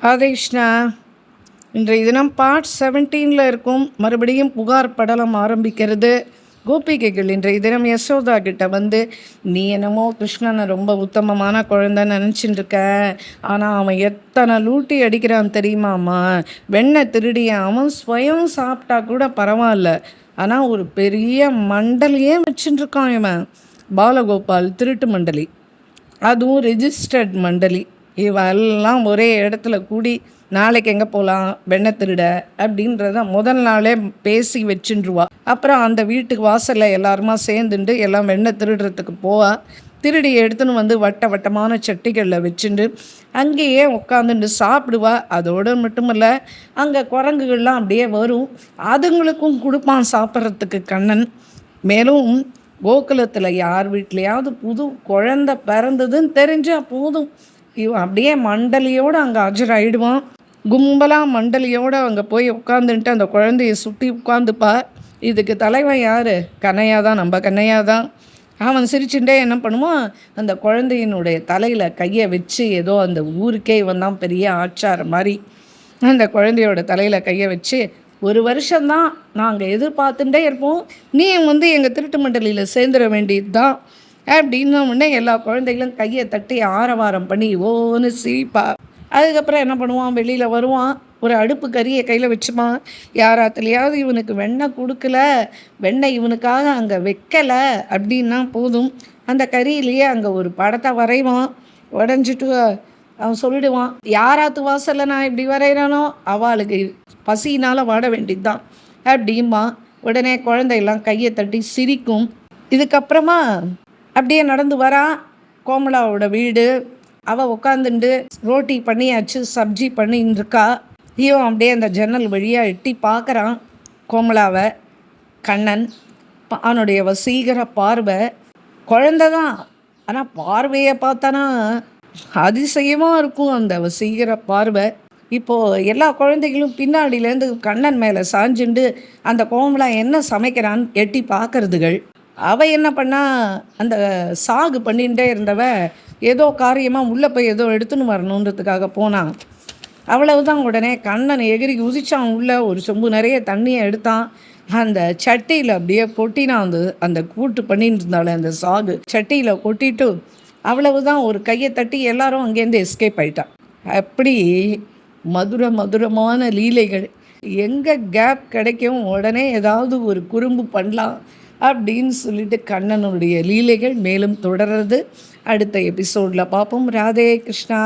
ராதேஷ்ணா, இன்றைய தினம் பார்ட் 17 இருக்கும். மறுபடியும் புகார் படலம் ஆரம்பிக்கிறது. கோபிகைகள் இன்றைய தினம் யசோதா கிட்ட வந்து, நீ என்னமோ கிருஷ்ணனை ரொம்ப உத்தமமான குழந்தைன்னு நினச்சிட்டு இருக்க, ஆனால் அவன் எத்தனை லூட்டி அடிக்கிறான் தெரியுமாம்மா. வெண்ணெய் திருடிய அவன் ஸ்வயம் சாப்பிட்டா கூட பரவாயில்ல, ஆனால் ஒரு பெரிய மண்டலியே வச்சுட்டு இருக்கான் இவன். பாலகோபால் திருட்டு மண்டலி, அதுவும் ரெஜிஸ்டர்ட் மண்டலி. இவெல்லாம் ஒரே இடத்துல கூடி நாளைக்கு எங்கே போகலாம் வெண்ணெய் திருட அப்படின்றத முதல் நாளே பேசி வச்சுருவா. அப்புறம் அந்த வீட்டுக்கு வாசலில் எல்லாருமா சேர்ந்துட்டு எல்லாம் வெண்ணெய் திருடுறதுக்கு போவா. திருடி எடுத்துன்னு வந்து வட்ட வட்டமான சட்டிகளில் வச்சுட்டு அங்கேயே உட்காந்துட்டு சாப்பிடுவா. அதோடு மட்டுமில்ல, அங்கே குரங்குகள்லாம் அப்படியே வரும், அதுங்களுக்கும் கொடுப்பான் சாப்பிட்றதுக்கு கண்ணன். மேலும் கோகுலத்தில் யார் வீட்லையாவது புது குழந்தை பிறந்ததுன்னு தெரிஞ்சால் போதும், இவன் அப்படியே மண்டலியோடு அங்கே ஆஜராகிடுவான். கும்பலாக மண்டலியோடு அங்கே போய் உட்காந்துன்ட்டு அந்த குழந்தைய சுற்றி உட்காந்துப்பா. இதுக்கு தலைவன் யார்? கண்ணையா தான், நம்ம கண்ணையா தான். அவன் சிரிச்சுட்டே என்ன பண்ணுவான், அந்த குழந்தையினுடைய தலையில் கையை வச்சு, ஏதோ அந்த ஊருக்கே இவன் தான் பெரிய ஆச்சாரம் மாதிரி அந்த குழந்தையோட தலையில் கையை வச்சு, ஒரு வருஷம்தான் நாங்கள் எதிர்பார்த்துட்டே இருப்போம், நீ வந்து எங்கள் திருட்டு மண்டலியில் சேர்ந்துட வேண்டியது தான் அப்படின்ன உடனே எல்லா குழந்தைகளும் கையை தட்டி ஆரவாரம் பண்ணி ஓன்னு சிரிப்பா. அதுக்கப்புறம் என்ன பண்ணுவான், வெளியில் வருவான், ஒரு அடுப்பு கறியை கையில் வச்சுப்பான். யாராத்துலையாவது இவனுக்கு வெண்ணெய் கொடுக்கல, வெண்ணெய் இவனுக்காக அங்கே வைக்கலை அப்படின்னா போதும், அந்த கறியிலேயே அங்கே ஒரு படத்தை வரைவான். உடஞ்சிட்டு அவன் சொல்லிடுவான், யாராத்து வாசலில் நான் இப்படி வரைகிறானோ அவளுக்கு பசினால் வாட வேண்டியது தான் அப்படிமா. உடனே குழந்தையெல்லாம் கையை தட்டி சிரிக்கும். இதுக்கப்புறமா அப்படியே நடந்து வரா கோமலாவோட வீடு. அவள் உட்காந்துட்டு ரோட்டி பண்ணியாச்சு, சப்ஜி பண்ணின்னு இருக்கா. இவன் அப்படியே அந்த ஜன்னல் வழியாக எட்டி பார்க்குறான் கோமலாவை. கண்ணன் அவனுடைய வசீகர பார்வை, குழந்தை தான் ஆனால் பார்வையை பார்த்தானா அதிசயமாக இருக்கும் அந்த வசீகர பார்வை. இப்போது எல்லா குழந்தைகளும் பின்னாடியிலேருந்து கண்ணன் மேலே சாஞ்சுண்டு அந்த கோமலா என்ன சமைக்கிறான்னு எட்டி பார்க்கறதுகள். அவள் என்ன பண்ணா, அந்த சாகு பண்ணிகிட்டே இருந்தவ ஏதோ காரியமாக உள்ளே போய் ஏதோ எடுத்துன்னு வரணுன்றதுக்காக போனான். அவ்வளவுதான். உடனே கண்ணன் எகிரி குதிச்சான் உள்ளே. ஒரு சொம்பு நிறைய தண்ணியை எடுத்தான், அந்த சட்டியில் அப்படியே கொட்டினான். அந்த கூட்டு பண்ணிட்டு இருந்தாலே அந்த சாகு சட்டியில் கொட்டிட்டு அவ்வளவுதான். ஒரு கையை தட்டி எல்லாரும் அங்கேருந்து எஸ்கேப் ஆயிட்டான். அப்படி மதுரமான லீலைகள். எங்கே கேப் கிடைக்கும் உடனே ஏதாவது ஒரு குறும்பு பண்ணலாம் அப்படின்னு சொல்லிட்டு கண்ணனுடைய லீலைகள் மேலும் தொடர்றது அடுத்த எபிசோடில் பார்ப்போம். ராதே கிருஷ்ணா.